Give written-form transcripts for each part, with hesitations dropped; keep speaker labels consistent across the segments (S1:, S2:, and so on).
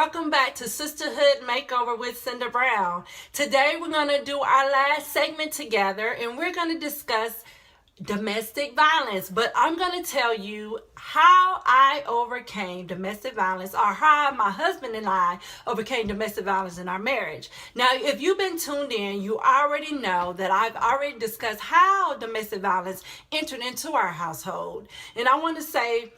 S1: welcome back to Sisterhood Makeover with Cinda Brown. Today we're going to do our last segment together and we're going to discuss domestic violence, but I'm going to tell you how I overcame domestic violence, or how my husband and I overcame domestic violence in our marriage. Now, if you've been tuned in, you already know that I've already discussed how domestic violence entered into our household. And I want to say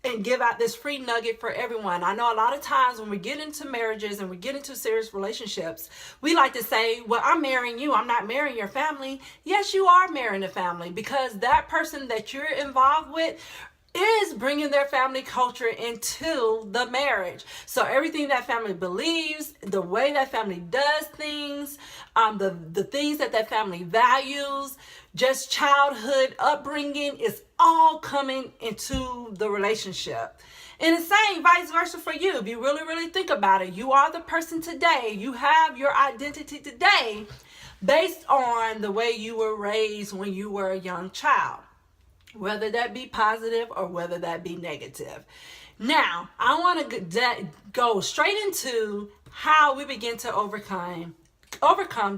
S1: and give out this free nugget for everyone. I know a lot of times when we get into marriages and we get into serious relationships, we like to say, well, I'm marrying you, I'm not marrying your family. Yes, you are marrying a family, because that person that you're involved with is bringing their family culture into the marriage. So everything that family believes, the way that family does things, the things that family values, just childhood upbringing is all coming into the relationship. And it's saying vice versa for you. If you really think about it, you are the person today. You have your identity today based on the way you were raised when you were a young child, whether that be positive or whether that be negative. Now, I want to go straight into how we begin to overcome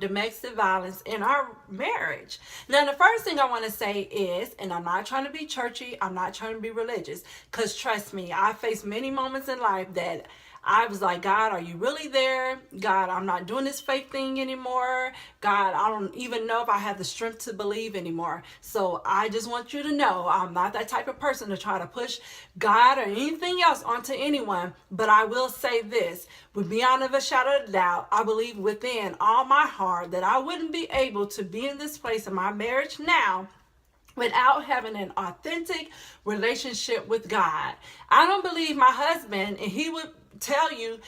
S1: domestic violence in our marriage. Now, the first thing I want to say is, and I'm not trying to be churchy, I'm not trying to be religious, because trust me, I faced many moments in life that I was like, God, are you really there? God, I'm not doing this fake thing anymore. God, I don't even know if I have the strength to believe anymore. So I just want you to know I'm not that type of person to try to push God or anything else onto anyone. But I will say this, with beyond of a shadow of doubt, I believe within all my heart that I wouldn't be able to be in this place in my marriage now without having an authentic relationship with God. I don't believe my husband, and he would tell you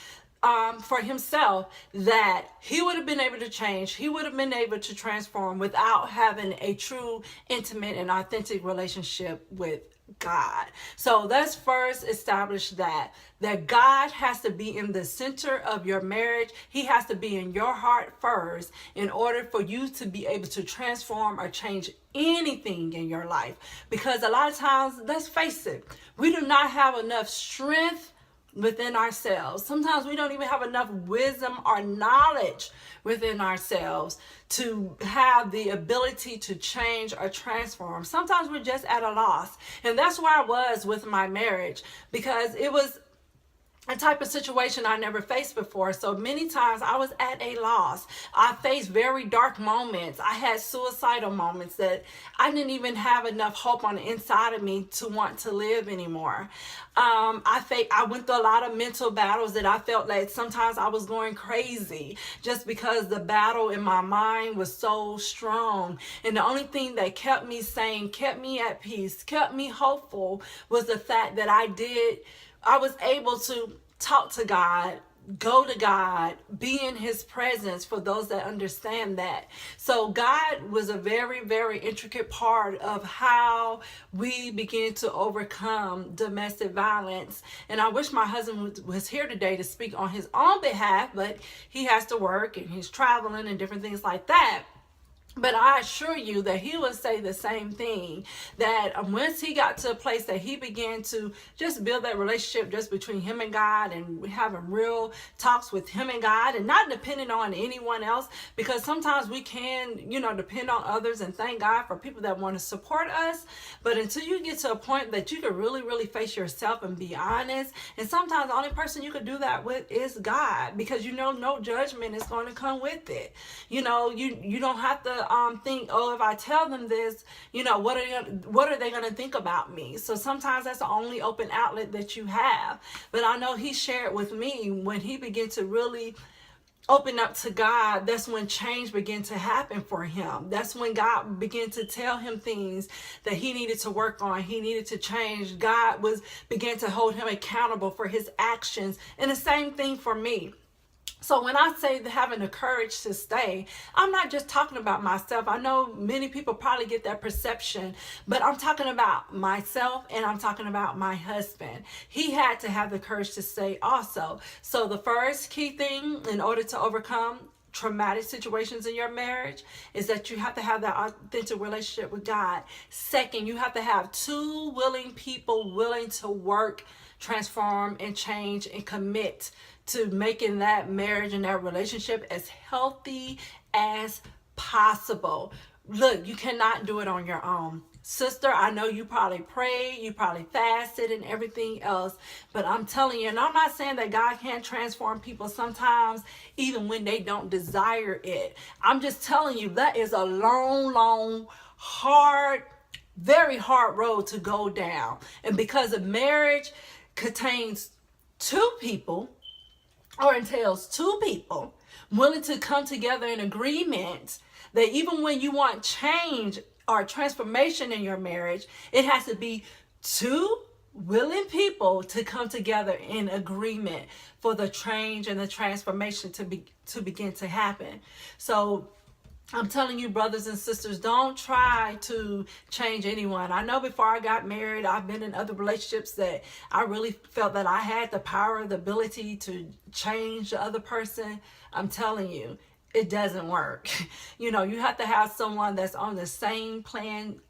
S1: for himself, that he would have been able to change, he would have been able to transform without having a true, intimate, and authentic relationship with God. So let's first establish that God has to be in the center of your marriage. He has to be in your heart first in order for you to be able to transform or change anything in your life. Because a lot of times, let's face it, we do not have enough strength within ourselves. Sometimes we don't even have enough wisdom or knowledge within ourselves to have the ability to change or transform. Sometimes we're just at a loss. And that's where I was with my marriage, because it was a type of situation I never faced before. So many times I was at a loss. I faced very dark moments. I had suicidal moments that I didn't even have enough hope on the inside of me to want to live anymore. I went through a lot of mental battles that I felt like sometimes I was going crazy just because the battle in my mind was so strong. And the only thing that kept me sane, kept me at peace, kept me hopeful was the fact that I was able to talk to God, go to God, be in his presence, for those that understand that. So God was a very intricate part of how we begin to overcome domestic violence. And I wish my husband was here today to speak on his own behalf, but he has to work and he's traveling and different things like that. But I assure you that he would say the same thing, that once he got to a place that he began to just build that relationship just between him and God, and having real talks with him and God, and not depending on anyone else, because sometimes we can, depend on others and thank God for people that want to support us. But until you get to a point that you can really face yourself and be honest, and sometimes the only person you can do that with is God, because no judgment is going to come with it. You don't have to think, oh, if I tell them this, what are they going to think about me? So sometimes that's the only open outlet that you have. But I know he shared with me, when he began to really open up to God, that's when change began to happen for him. That's when God began to tell him things that he needed to work on, he needed to change. God began to hold him accountable for his actions. And the same thing for me. So when I say having the courage to stay, I'm not just talking about myself. I know many people probably get that perception, but I'm talking about myself, and I'm talking about my husband. He had to have the courage to stay also. So the first key thing in order to overcome traumatic situations in your marriage is that you have to have that authentic relationship with God. Second, you have to have two willing people willing to work transform and change and commit to making that marriage and that relationship as healthy as possible. Look, you cannot do it on your own. Sister, I know you probably prayed, you probably fasted and everything else, but I'm telling you, and I'm not saying that God can't transform people sometimes, even when they don't desire it. I'm just telling you, that is a long, hard, very hard road to go down. And because a marriage contains two people, or entails two people willing to come together in agreement, that even when you want change or transformation in your marriage, it has to be two willing people to come together in agreement for the change and the transformation to begin to happen. So I'm telling you, brothers and sisters, don't try to change anyone. I know before I got married, I've been in other relationships that I really felt that I had the power, the ability to change the other person. I'm telling you, it doesn't work. You know, you have to have someone that's on the same plan,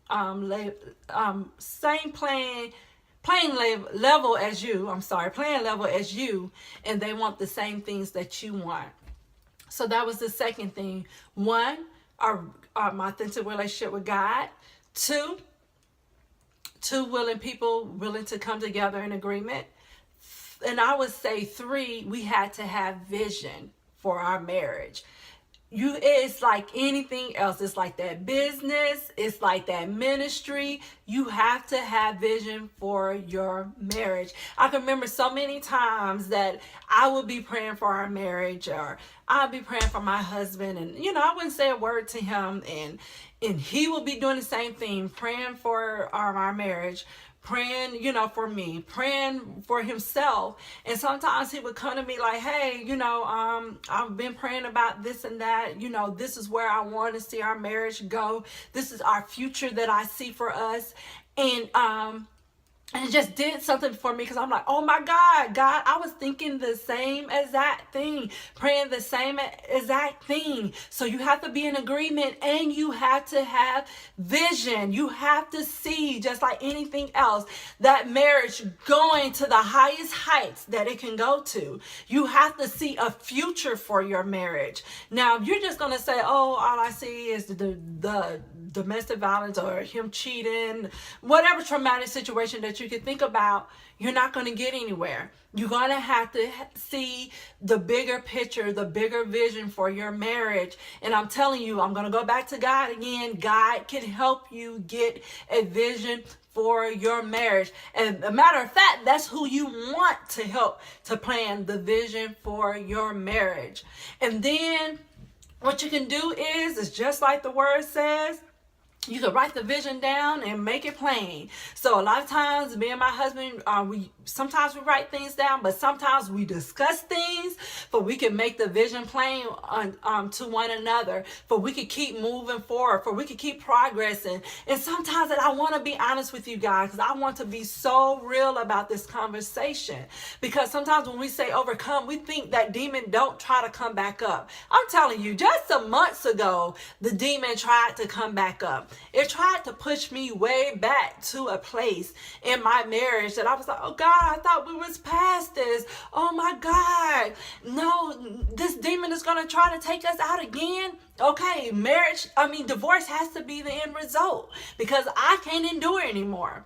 S1: playing level as you, and they want the same things that you want. So that was the second thing. One, our authentic relationship with God. Two willing people willing to come together in agreement. And I would say three, we had to have vision for our marriage. It's like anything else. It's like that business. It's like that ministry. You have to have vision for your marriage. I can remember so many times that I would be praying for our marriage, or I'd be praying for my husband, and I wouldn't say a word to him, and he would be doing the same thing, praying for our marriage, praying, for me, praying for himself. And sometimes he would come to me like, hey, I've been praying about this and that. This is where I want to see our marriage go. This is our future that I see for us. And it just did something for me, because I'm like, oh my God, I was thinking the same exact thing, praying the same exact thing. So you have to be in agreement, and you have to have vision. You have to see, just like anything else, that marriage going to the highest heights that it can go to. You have to see a future for your marriage. Now, if you're just going to say, oh, all I see is the domestic violence or him cheating, whatever traumatic situation that you can think about, you're not going to get anywhere. You're going to have to see the bigger picture, the bigger vision for your marriage. And I'm telling you, I'm going to go back to God again. God can help you get a vision for your marriage. And a matter of fact, that's who you want to help to plan the vision for your marriage. And then what you can do is just like the word says, you can write the vision down and make it plain. So a lot of times, me and my husband, sometimes we write things down, but sometimes we discuss things, but we can make the vision plain to one another, for we can keep moving forward, for we can keep progressing. And sometimes, and I want to be honest with you guys, because I want to be so real about this conversation, because sometimes when we say overcome, we think that demon don't try to come back up. I'm telling you, just some months ago, the demon tried to come back up. It tried to push me way back to a place in my marriage that I was like, oh God, I thought we was past this. Oh my God, no, this demon is going to try to take us out again. Okay, divorce has to be the end result, because I can't endure anymore.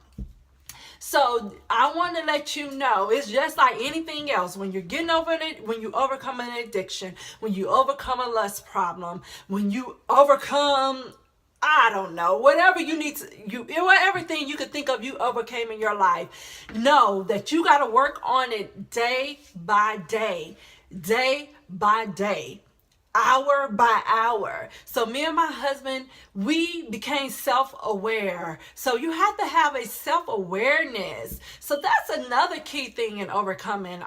S1: So I want to let you know, it's just like anything else. When you're getting over it, when you overcome an addiction, when you overcome a lust problem, when you overcome, I don't know, whatever you need to, everything you could think of, you overcame in your life. Know that you got to work on it day by day, hour by hour. So me and my husband, we became self-aware. So you have to have a self-awareness. So that's another key thing in overcoming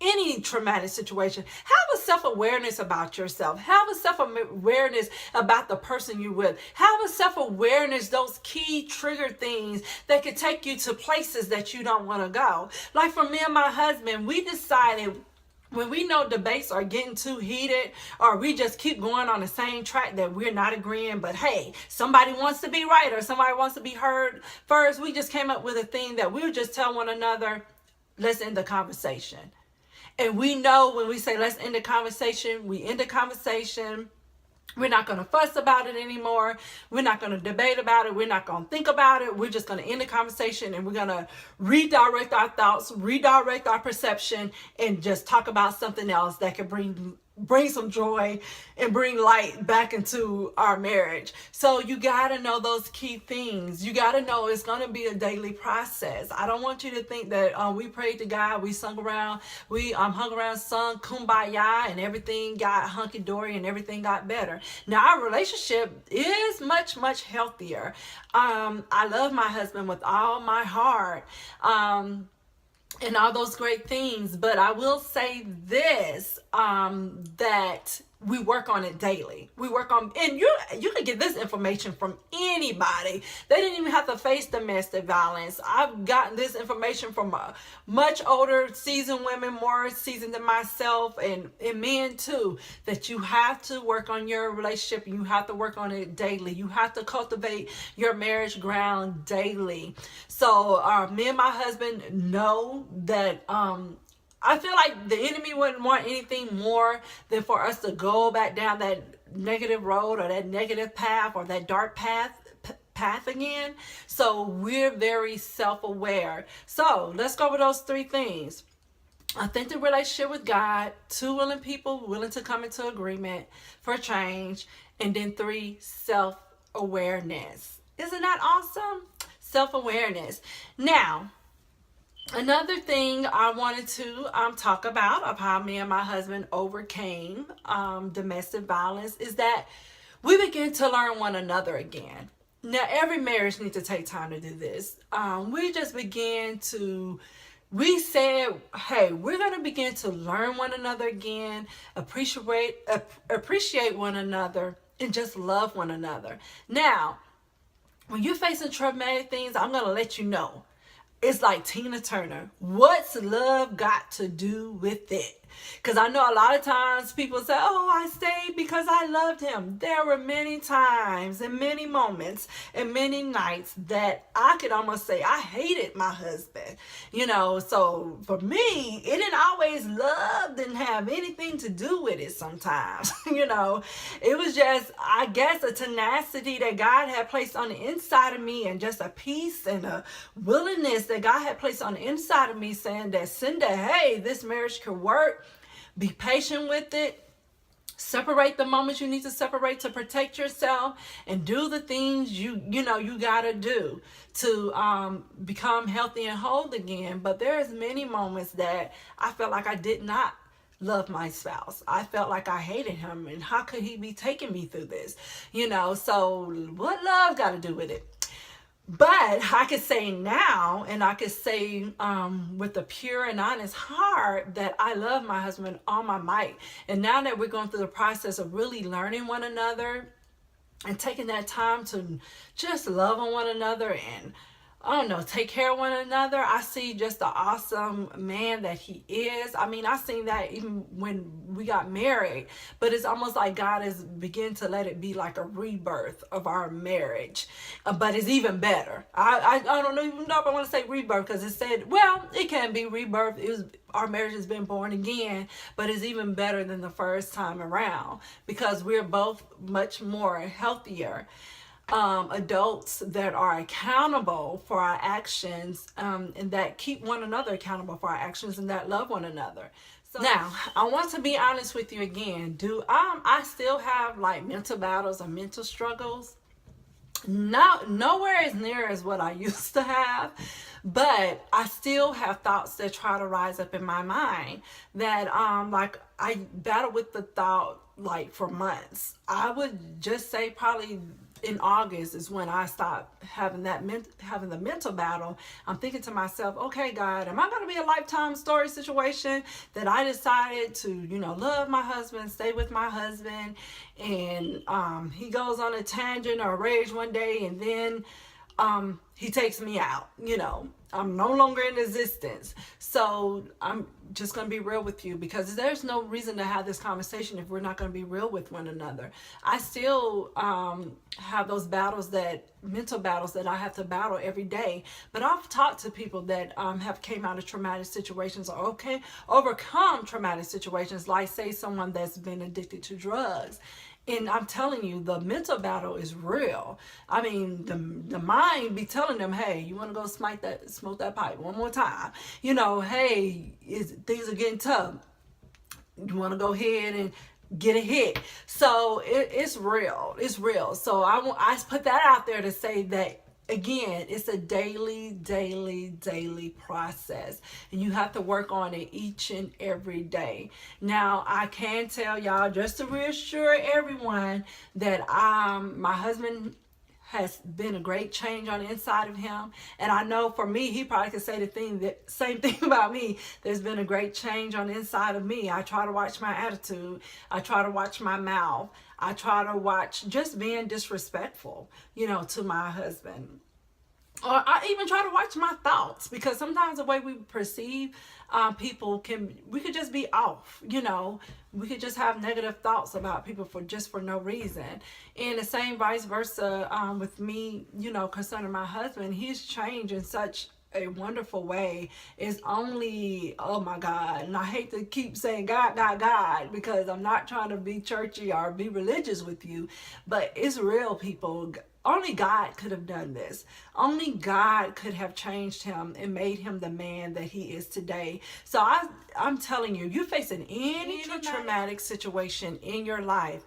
S1: any traumatic situation. Have a self-awareness about yourself. Have a self-awareness about the person you're with. Have a self-awareness, those key trigger things that could take you to places that you don't want to go. Like for me and my husband, we decided, when we know debates are getting too heated, or we just keep going on the same track that we're not agreeing, but hey, somebody wants to be right or somebody wants to be heard first, we just came up with a thing that we would just tell one another, let's end the conversation. And we know when we say let's end the conversation, we end the conversation. We're not going to fuss about it anymore. We're not going to debate about it. We're not going to think about it. We're just going to end the conversation, and we're going to redirect our thoughts, redirect our perception, and just talk about something else that could bring some joy and bring light back into our marriage. So you got to know those key things. You got to know it's going to be a daily process. I don't want you to think that we prayed to God, we sung around, we hung around, sung kumbaya, and everything got hunky-dory and everything got better. Now our relationship is much, much healthier. I love my husband with all my heart. And all those great things. But I will say this, that we work on it daily. We work on, and you can get this information from anybody. They didn't even have to face domestic violence. I've gotten this information from much older, seasoned women, more seasoned than myself, and men too, that you have to work on your relationship, and you have to work on it daily. You have to cultivate your marriage ground daily. So me and my husband know that I feel like the enemy wouldn't want anything more than for us to go back down that negative road or that negative path or that dark path again. So we're very self-aware. So let's go over those three things. Authentic relationship with God, 2 willing people willing to come into agreement for change, and then 3, self-awareness. Isn't that awesome? Self-awareness. Now, another thing I wanted to talk about of how me and my husband overcame domestic violence is that we begin to learn one another again. Now, every marriage needs to take time to do this. We said, hey, we're going to begin to learn one another again, appreciate one another, and just love one another. Now, when you're facing traumatic things, I'm going to let you know. It's like Tina Turner. What's love got to do with it? Because I know a lot of times people say, oh, I stayed because I loved him. There were many times and many moments and many nights that I could almost say I hated my husband. So for me, it didn't have anything to do with it sometimes. It was just, I guess, a tenacity that God had placed on the inside of me, and just a peace and a willingness that God had placed on the inside of me, saying that, Cinda, hey, this marriage could work. Be patient with it. Separate the moments you need to separate to protect yourself, and do the things you gotta do to become healthy and whole again. But there's many moments that I felt like I did not love my spouse. I felt like I hated him, and how could he be taking me through this? So what love got to do with it? But I could say now, and I could say with a pure and honest heart, that I love my husband all my might. And now that we're going through the process of really learning one another and taking that time to just love on one another and, take care of one another, I see just the awesome man that he is. I mean, I seen that even when we got married, but it's almost like God is beginning to let it be like a rebirth of our marriage. But it's even better. I don't even know if I want to say rebirth, because it said, well, it can be rebirth. Our marriage has been born again, but it's even better than the first time around, because we're both much more healthier adults that are accountable for our actions, and that keep one another accountable for our actions, and that love one another. So now, I want to be honest with you again. Do I still have like mental battles or mental struggles? Nowhere as near as what I used to have, but I still have thoughts that try to rise up in my mind that like I battle with the thought like for months. I would just say probably in August is when I stopped having the mental battle. I'm thinking to myself, okay, God, am I going to be a lifetime story situation that I decided to, love my husband, stay with my husband, and he goes on a tangent or a rage one day, and then he takes me out. I'm no longer in existence. So I'm just going to be real with you, because there's no reason to have this conversation if we're not going to be real with one another. I still have those mental battles that I have to battle every day. But I've talked to people that have came out of traumatic situations, or overcome traumatic situations, like say someone that's been addicted to drugs. And I'm telling you, the mental battle is real. I mean, the mind be telling them, hey, you want to go smoke that pipe one more time. Hey, things are getting tough. You want to go ahead and get a hit. So it's real. It's real. So I put that out there to say that, again, it's a daily process, and you have to work on it each and every day. Now, I can tell y'all, just to reassure everyone, that my husband has been a great change on the inside of him. And I know for me, he probably could say the same thing about me. There's been a great change on the inside of me. I try to watch my attitude. I try to watch my mouth. I try to watch just being disrespectful, to my husband. Or I even try to watch my thoughts, because sometimes the way we perceive people we could just be off. We could just have negative thoughts about people for no reason. And the same vice versa with me, concerning my husband. He's changed in such a wonderful way. It's only, oh my God, and I hate to keep saying God, because I'm not trying to be churchy or be religious with you, but it's real, people. Only God could have done this. Only God could have changed him and made him the man that he is today. So I'm telling you, you're facing any traumatic situation in your life,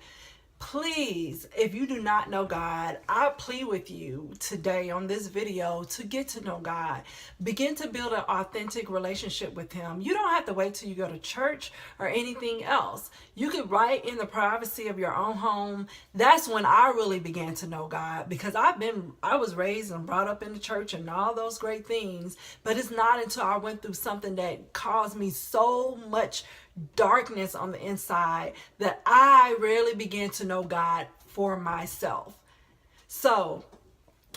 S1: please, if you do not know God, I plead with you today on this video to get to know God. Begin to build an authentic relationship with him. You don't have to wait till you go to church or anything else. You could, right in the privacy of your own home. That's when I really began to know God, because I was raised and brought up in the church and all those great things, but it's not until I went through something that caused me so much darkness on the inside that I really began to know God for myself. So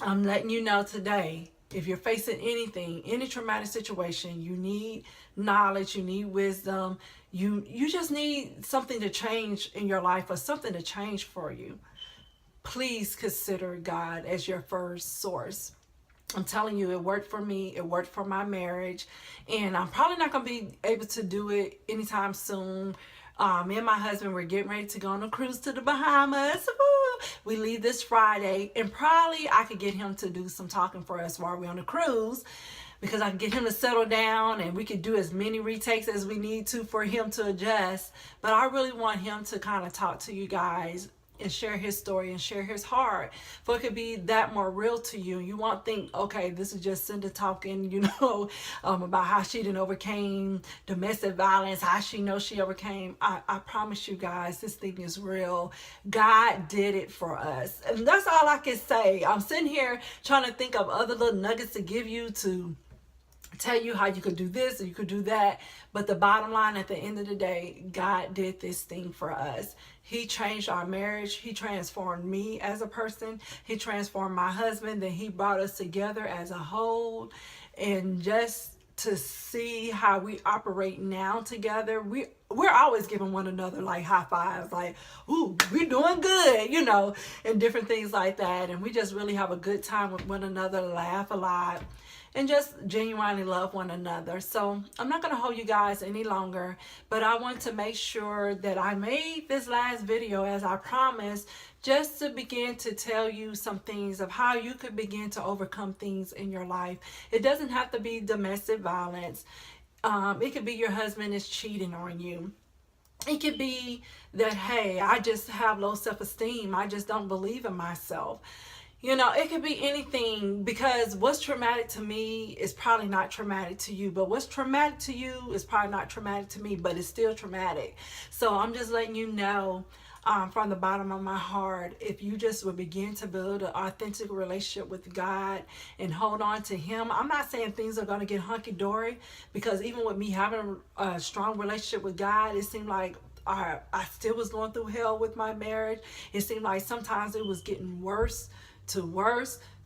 S1: I'm letting you know today, if you're facing any traumatic situation, you need knowledge, you need wisdom, you just need something to change in your life, or something to change for you. Please consider God as your first source. I'm telling you, it worked for me. It worked for my marriage. And I'm probably not going to be able to do it anytime soon. Me and my husband, we're getting ready to go on a cruise to the Bahamas. Woo! We leave this Friday. And probably I could get him to do some talking for us while we're on the cruise, because I can get him to settle down and we could do as many retakes as we need to for him to adjust. But I really want him to kind of talk to you guys and share his story and share his heart, for it could be that more real to you. You won't think, okay, this is just Cinda talking, about how she didn't overcame domestic violence, how she knows she overcame. I promise you guys, this thing is real. God did it for us. And that's all I can say. I'm sitting here trying to think of other little nuggets to give you, to tell you how you could do this or you could do that. But the bottom line, at the end of the day, God did this thing for us. He changed our marriage. He transformed me as a person. He transformed my husband. Then he brought us together as a whole. And just to see how we operate now together, we're always giving one another like high fives, like, ooh, we're doing good, and different things like that. And we just really have a good time with one another, laugh a lot, and just genuinely love one another. So I'm not going to hold you guys any longer, but I want to make sure that I made this last video, as I promised, just to begin to tell you some things of how you could begin to overcome things in your life. It doesn't have to be domestic violence. It could be your husband is cheating on you. It could be that, hey, I just have low self-esteem. I just don't believe in myself. It could be anything, because what's traumatic to me is probably not traumatic to you. But what's traumatic to you is probably not traumatic to me, but it's still traumatic. So I'm just letting you know, from the bottom of my heart, if you just would begin to build an authentic relationship with God and hold on to Him. I'm not saying things are going to get hunky-dory, because even with me having a strong relationship with God, it seemed like I still was going through hell with my marriage. It seemed like sometimes it was getting worse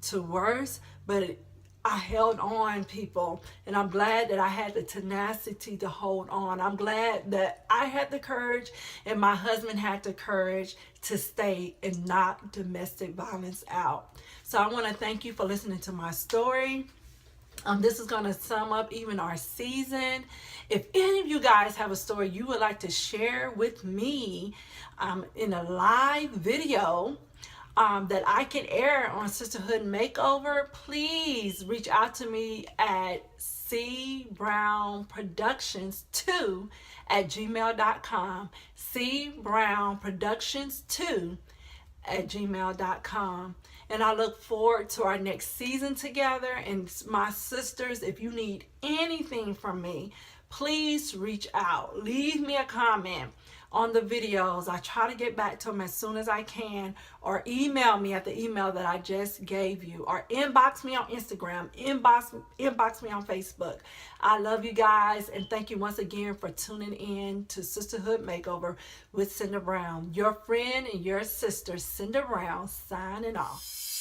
S1: to worse, but I held on, people, and I'm glad that I had the tenacity to hold on. I'm glad that I had the courage and my husband had the courage to stay and knock domestic violence out. So I want to thank you for listening to my story. This is going to sum up even our season. If any of you guys have a story you would like to share with me in a live video, that I can air on Sisterhood Makeover, please reach out to me at cbrownproductions2@gmail.com. cbrownproductions2@gmail.com. And I look forward to our next season together. And my sisters, if you need anything from me, please reach out. Leave me a comment on the videos. I try to get back to them as soon as I can, or email me at the email that I just gave you, or inbox me on Instagram, inbox me on Facebook. I love you guys, and thank you once again for tuning in to Sisterhood Makeover with Cinda Brown, your friend and your sister, Cinda Brown, signing off.